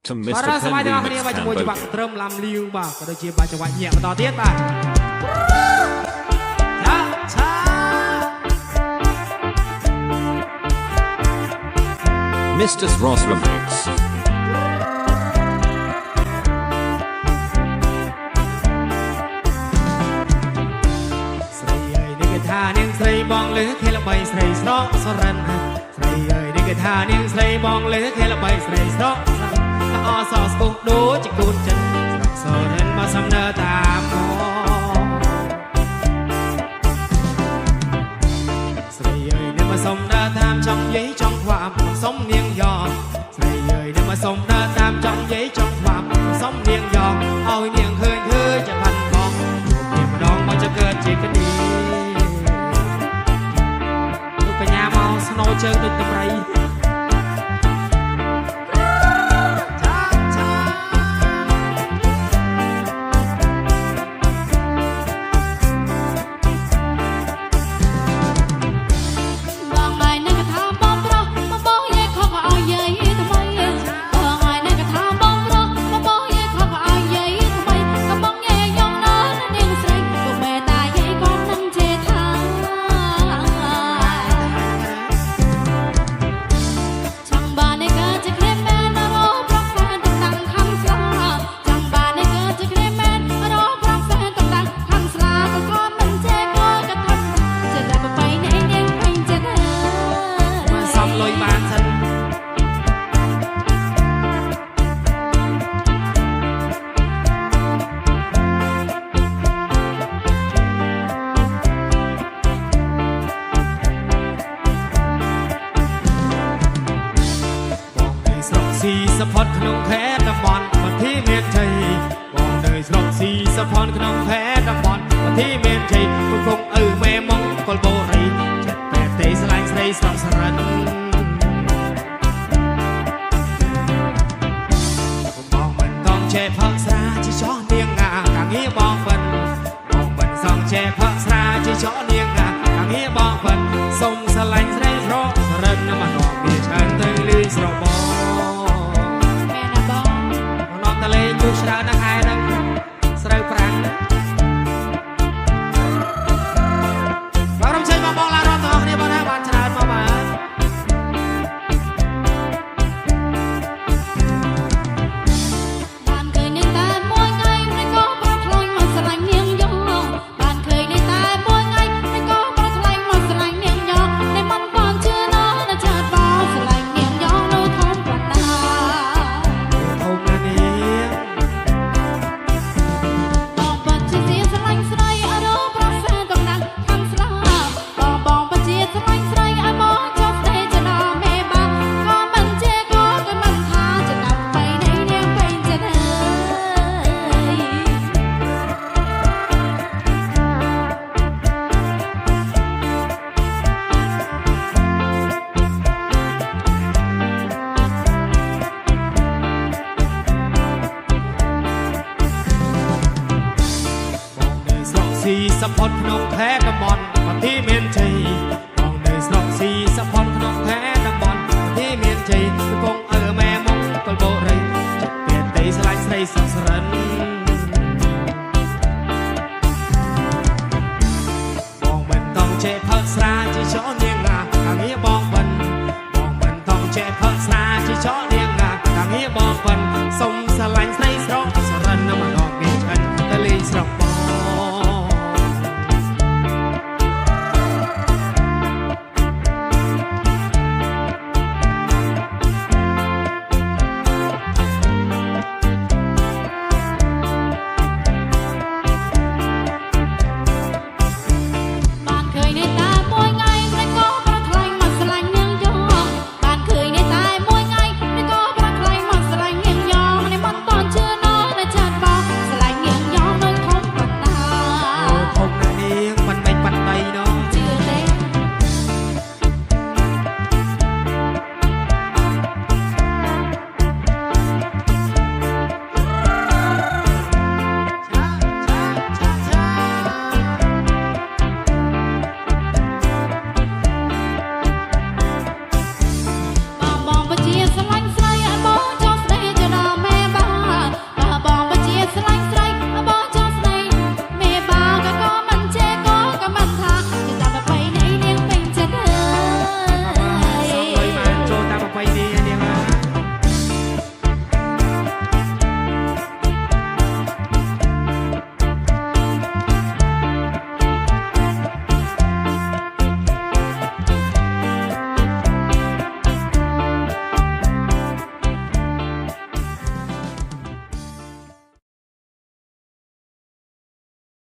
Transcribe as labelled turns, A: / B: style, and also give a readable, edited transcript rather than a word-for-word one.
A: to Mr. Pen Remix Mr. Ross Remix
B: ស្រីបងលើខេលបីស្រីស្រកសរិនស្រីអើយនេះគេថានាងស្រីបងលើខេលបីស្រីស្រកអសស្គុះដូចជាគូនចិនសរិនមកសំណើតាមស្រីអើយនេះមកសំណើតាមចង់យាយចង់ខ្វាប់សុំនាងយ៉ស្រីអើយនេះមកសំណើតាមចង់យាយចង់ខ្វាប់សុំនាងយ៉ឲ្យនាងឃើញធ្វើจะផាន់បងនេះម្ដងមកจะเกิดជាក្តីស្នូជើងដូចតម្រៃស៊ីសផុតក្នុងខេត្តតំបន់វត្តមានជ័យបងនៅស្រុកស៊ីសផុតក្នុងខេត្តតំបន់វត្តមានជ័យកំពុងឪមេមង្គលបុរីចិត្តតែទេស្លាញ់ស្រីស្រុកសរិនបងមិនต้องចេះផឹកស្រាជាចោះនាងងាកាងារបងមិនមិនសងចេះផឹកស្រាជាចោះនាងងាកាងារបងមិនសុំស្លាញ់ស្រីស្រុកសរិនមកនាំវាច្រើនទៅលឺស្របងទូស្រាវនឹងឯនឹងស្រូវប្រាំងបងរំជើញបងឡារត់ទាំងអស់គ្នាបងណាបានច្រើនមកបាទបានឃើញនេះតែមួយថ្ងៃមិនក៏ប្រត់ខ្លាញ់មកស្រឡាញ់នាងយ៉បានឃើញនេះតែមួយថ្ងៃមិនក៏ប្រត់ខ្លាញ់មកស្រឡាញ់នាងយ៉តែមិនបានជឿណោះចាត់បងស្រឡាញ់នាងយ៉នៅធំប៉ុណ្ណាធំណាស់នេះស៊ីសផុតក្នុងខេត្តតំបន់វត្តមានជ័យបងនៅស្រុកស៊ីសផុតក្នុងខេត្តតំបន់វត្តមានជ័យកំពុងឪមេមង្គលបុរីចិត្តពេលទេស្លាញ់ស្រីសុខសរិនបងមិនต้องចេះផឹកស្រាជាចោះនាងងាកាងារបងមិនต้องចេះផឹកស្រាជាចោះនាងងាកាងារបងមិនសុំស្រឡាញ់ស្រី